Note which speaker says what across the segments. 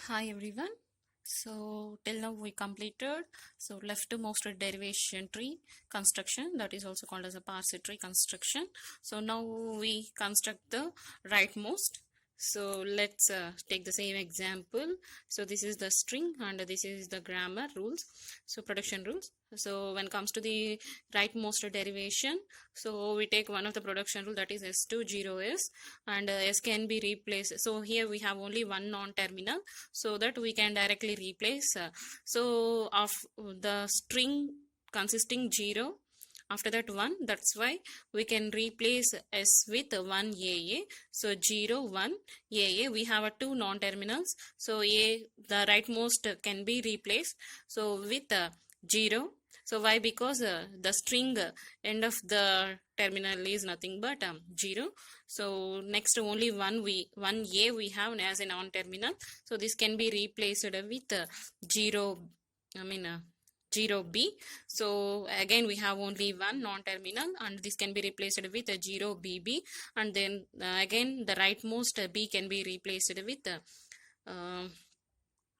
Speaker 1: Hi everyone. So till now we completed leftmost derivation tree construction, that is also called as a parser tree construction. So now we construct the rightmost. So let's take the same example. So this is the string and this is the grammar rules, so production rules. So when it comes to the rightmost derivation, so we take one of the production rule, that is s20s, and s can be replaced. So here we have only one non-terminal, so that we can directly replace. So of the string consisting 0, after that 1, that's why we can replace s with 1 aa. So 0 1 aa, we have two non-terminals, so a, the rightmost can be replaced so with 0. So why? Because the string end of the terminal is nothing but 0. So next only one a we have as a non-terminal, so this can be replaced with 0, 0b. So again we have only one non-terminal and this can be replaced with 0bb, and then again the rightmost b can be replaced with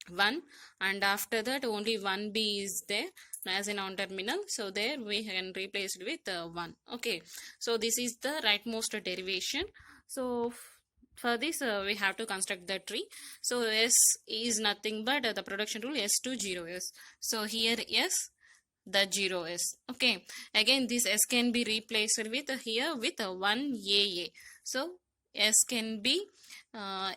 Speaker 1: 1, and after that only 1b is there as a non-terminal, so there we can replace it with 1. Okay, so this is the rightmost derivation. So for this we have to construct the tree. So s is nothing but the production rule s20s. So here s, the 0s. Okay, again this s can be replaced with here with 1 aa. So s can be uh,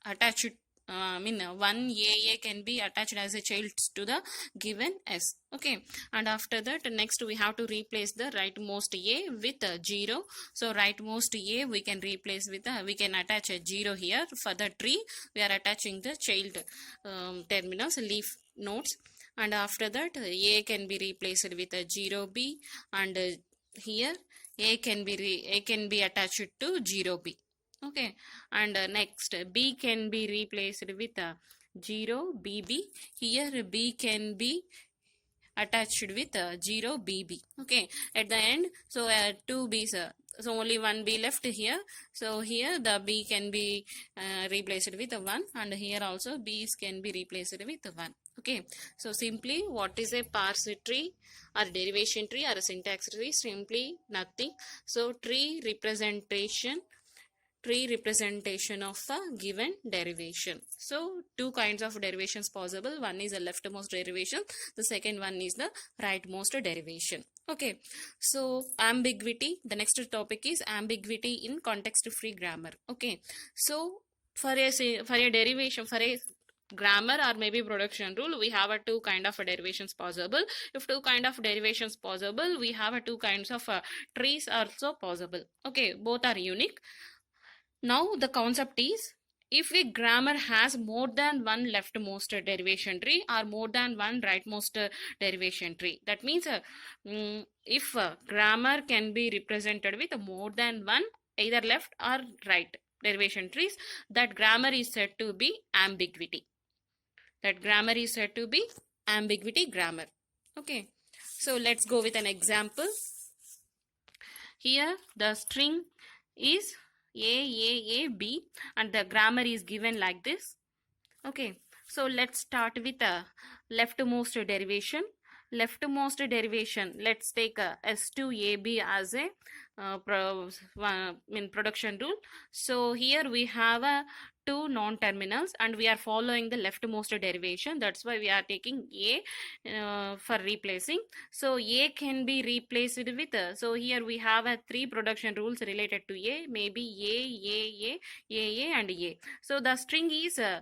Speaker 1: attached, 1 aa can be attached as a child to the given s. Okay, and after that next we have to replace the rightmost a with a 0. So rightmost a we can replace with we can attach a 0 here. For the tree we are attaching the child terminals, leaf nodes, and after that a can be replaced with a 0b, and here a can be attached to 0b. Okay, and next b can be replaced with 0bb. Here b can be attached with 0bb. Okay, at the end, so two b's, so only one b left here. So here the b can be replaced with 1, and here also b's can be replaced with 1. Okay, so simply what is a parser tree or derivation tree or a syntax tree? Simply nothing. So tree representation of a given derivation. So two kinds of derivations possible. One is a leftmost derivation, the second one is the rightmost derivation. Okay, so ambiguity, the next topic is ambiguity in context free grammar. Okay, so for a derivation, for a grammar or maybe production rule, we have a two kind of derivations possible. If two kind of derivations possible, we have a two kinds of trees also possible. Okay, both are unique. Now the concept is, if a grammar has more than one leftmost derivation tree or more than one rightmost derivation tree, that means if grammar can be represented with more than one either left or right derivation trees, that grammar is said to be ambiguity. That grammar is said to be ambiguity grammar. Okay, so let's go with an example. Here the string is a, and the grammar is given like this. Okay, so let's start with a leftmost derivation. Leftmost derivation, let's take s2ab as a production rule. So here we have a two non-terminals and we are following the leftmost derivation, that's why we are taking a for replacing. So a can be replaced with so here we have three production rules related to a, maybe a and a. So the string is a,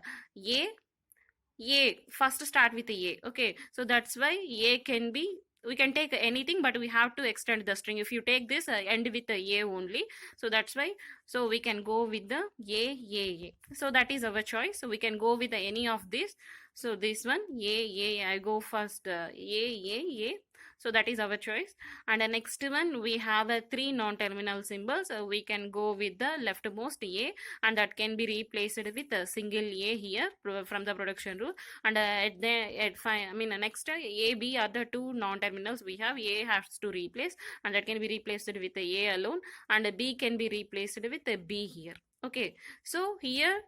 Speaker 1: first start with a. Okay, so that's why a can be, we can take anything but we have to extend the string. If you take this end with the a only, so that's why, so we can go with the a. So that is our choice, so we can go with any of this. So this one I go first a. So that is our choice. And the next one we have three non-terminal symbols, so we can go with the leftmost a, and that can be replaced with a single a here from the production rule. And next a b are the two non-terminals we have. A has to replace and that can be replaced with a alone, and b can be replaced with a b here. Okay, so here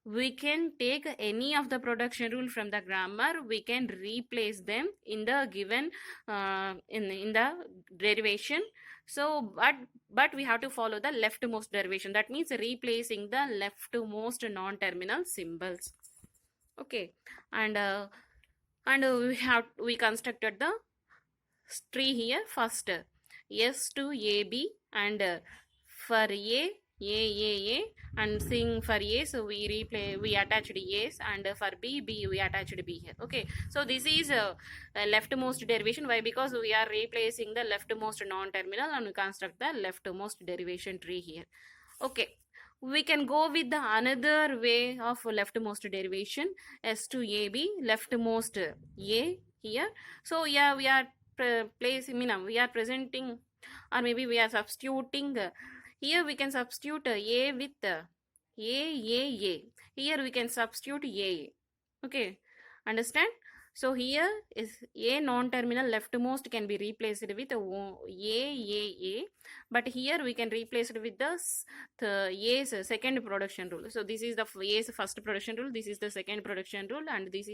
Speaker 1: we can take any of the production rule from the grammar. We can replace them in the given in the derivation. So but we have to follow the leftmost derivation. That means replacing the leftmost non-terminal symbols. Okay, and we constructed the tree here first. S to AB, and for A, and sing for A, so we attached A's, and for B we attached B here. Okay, so this is a leftmost derivation. Why? Because we are replacing the leftmost non-terminal and we construct the leftmost derivation tree here. Okay, we can go with the another way of leftmost derivation. S to AB, leftmost A here. So yeah, we are we are presenting, or maybe we are substituting. Here we can substitute A with A. Here we can substitute A. Okay, understand? So here is A non-terminal leftmost can be replaced with A, but here we can replace it with the A's second production rule. So this is the A's first production rule, this is the second production rule, and this is